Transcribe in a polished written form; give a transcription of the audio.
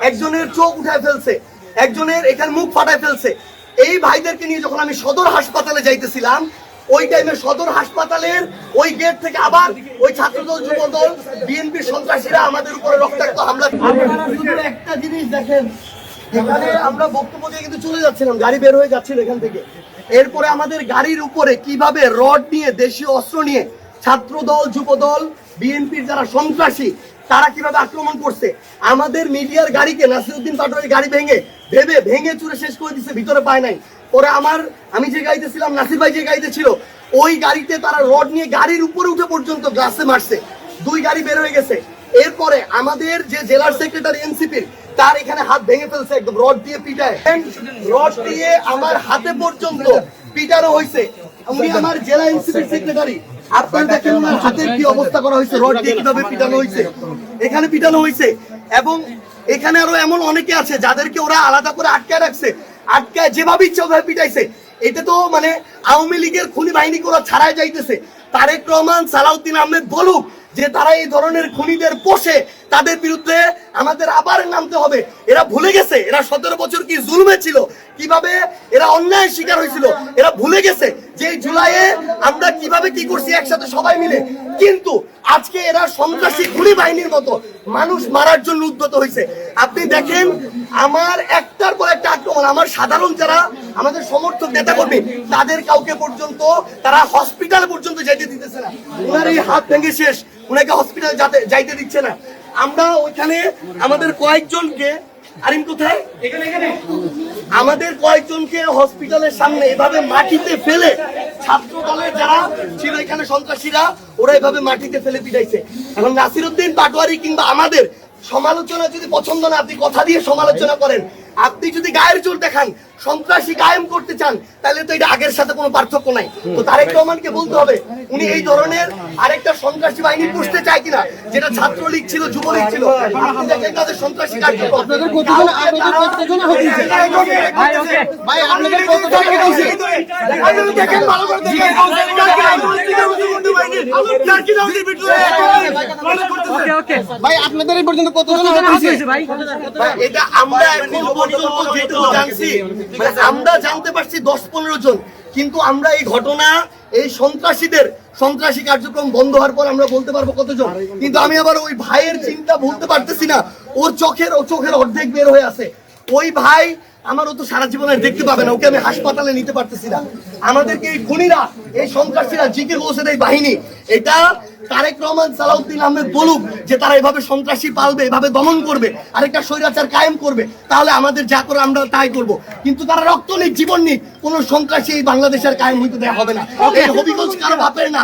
একজনের চোখ উঠায় ফেলছে, একজনের এখানে মুখ ফাটায় ফেলছে। এই ভাইদেরকে নিয়ে যখন আমি সদর হাসপাতালে যাইতেছিলাম, ওই টাইমে সদর হাসপাতালের ওই গেট থেকে আবার ওই ছাত্রদল যুবদল বিএনপি সন্ত্রাসীরা আমাদের উপরে রক্তাক্ত হামলা। আপনারা শুধু একটা জিনিস দেখেন, এখানে আমরা বক্তব্য দিয়ে কিন্তু চলে যাচ্ছিলাম, গাড়ি বের হয়ে যাচ্ছিল এখান থেকে। এরপরে আমাদের গাড়ির উপরে কিভাবে রড নিয়ে, দেশীয় অস্ত্র নিয়ে ছাত্রদল যুবদল বিএনপির যারা সন্ত্রাসী তারা কিভাবে আক্রমণ করছে। আমাদের মিডিয়ার গাড়িকে নাসিরউদ্দিন পাটোয়ারির গাড়ি ভেঙে চুরে শেষ করে দিচ্ছে, ভিতরে পায় নাই। পরে আমি যে গাড়িতে ছিলাম, নাসির ভাই যে গাড়িতে ছিল, ওই গাড়িতে তারা রড নিয়ে গাড়ির উপরে উঠে পর্যন্ত গ্লাসে মারছে, 2 গাড়ি বের হয়ে গেছে। এরপরে আমাদের যে জেলার সেক্রেটারি এনসিপির, তার এখানে হাত ভেঙে ফেলছে, একদম রড দিয়ে পিটায়, রড দিয়ে আমার হাতে পর্যন্ত পিটানো হয়েছে। উনি আমার জেলা এনসিপির সেক্রেটারি, আপনারা দেখেন ওনার হাতের কি অবস্থা করা হয়েছে, রড দিয়ে কিভাবে পিটানো হয়েছে, এখানে পিটানো হয়েছে। এবং এখানে আরো এমন অনেকে আছে যাদেরকে ওরা আলাদা করে আটকায় রাখছে, আটকায় যেভাবে ইচ্ছা ওভাবে পিটাইছে। এটা তো মানে আওয়ামী লীগের খুনি বাহিনীকে ওরা ছাড়াই যাইতেছে। তারেক রহমান, সালাউদ্দিন আহমেদ বলুক যে তারা এই ধরনের খুনিদের পোষে, তাদের বিরুদ্ধে আমাদের আবার নামতে হবে। এরা ভুলে গেছে এরা 17 বছর কি জুলমে ছিল, কিভাবে এরা অন্যায় শিকার হয়েছিল। এরা ভুলে গেছে যে জুলাইয়ে আমরা কিভাবে কি করছি একসাথে সবাই মিলে। কিন্তু আজকে এরা সন্ত্রাসী খুনি বাহিনীর মতো মানুষ মারার জন্য উদ্যত হয়েছে। আপনি দেখেন আমার একটার পর একটা আক্রমণ, আমার সাধারণ যারা আমাদের সমর্থক নেতা কর্মী তাদের কাউকে পর্যন্ত তারা হসপিটাল পর্যন্ত যেতে দিতেছে না। ওনার এই হাত ভেঙে শেষ, ওনাকে হসপিটাল যাইতে দিচ্ছে না। আমরা ওইখানে আমাদের কয়েকজনকে, আরিম কোথায়, আমাদের কয়েকজনকে হসপিটালের সামনে এভাবে মাটিতে ফেলে, ছাত্র দলের যারা ছিল এখানে সন্ত্রাসীরা, ওরা এভাবে মাটিতে ফেলে পিটাইছে। এখন নাসিরউদ্দিন পাটোয়ারি কিংবা আমাদের সমালোচনা যদি পছন্দ না, আপনি কথা দিয়ে সমালোচনা করেন। আপনি যদি গায়ের জোর দেখান, সন্ত্রাসী কায়েম করতে চান, তাহলে তো এটা আগের সাথে কোনো পার্থক্য নাই। তো তারেক রহমানকে বলতে হবে উনি এই ধরনের আরেকটা সন্ত্রাসী বাহিনী পুষতে চায় কিনা, যেটা ছাত্রলীগ ছিল, যুবলীগ ছিল। আপনি দেখেন তাদের সন্ত্রাসী কার্যক্রম। ভাই আপনাদের এই পর্যন্ত কতজন এটা আমরা এখন পর্যন্ত যেটুকু জানছি, মানে আমরা জানতে পারছি 10-15 জন। কিন্তু আমরা এই ঘটনা, এই সন্ত্রাসী কার্যক্রম বন্ধ হওয়ার পর আমরা বলতে পারবো কতজন। কিন্তু আমি আবার ওই ভাইয়ের চিন্তা ভুলতে পারতেছি না, ওর চোখের অর্ধেক বের হয়ে আছে। ওই ভাই আমারও তো সারা জীবনে দেখতে পাবে না, ওকে আমি হাসপাতালে নিতে পারতেছি না। আমাদেরকে এই খুনিরা, এই সন্ত্রাসীরা, জিকে গোছের এই বাহিনী, এটা তারেক রহমান, সালাউদ্দিন আহমেদ বলুক যে তারা এভাবে সন্ত্রাসী পালবে, এভাবে দমন করবে, আরেকটা স্বৈরাচার কায়েম করবে, তাহলে আমাদের যা করে আমরা তাই করব। কিন্তু তারা রক্ত নিক, জীবন নিক, কোন সন্ত্রাসী এই বাংলাদেশের কায়েম হইতে দেওয়া হবে না। এই হবিগঞ্জ কারো বাপের না।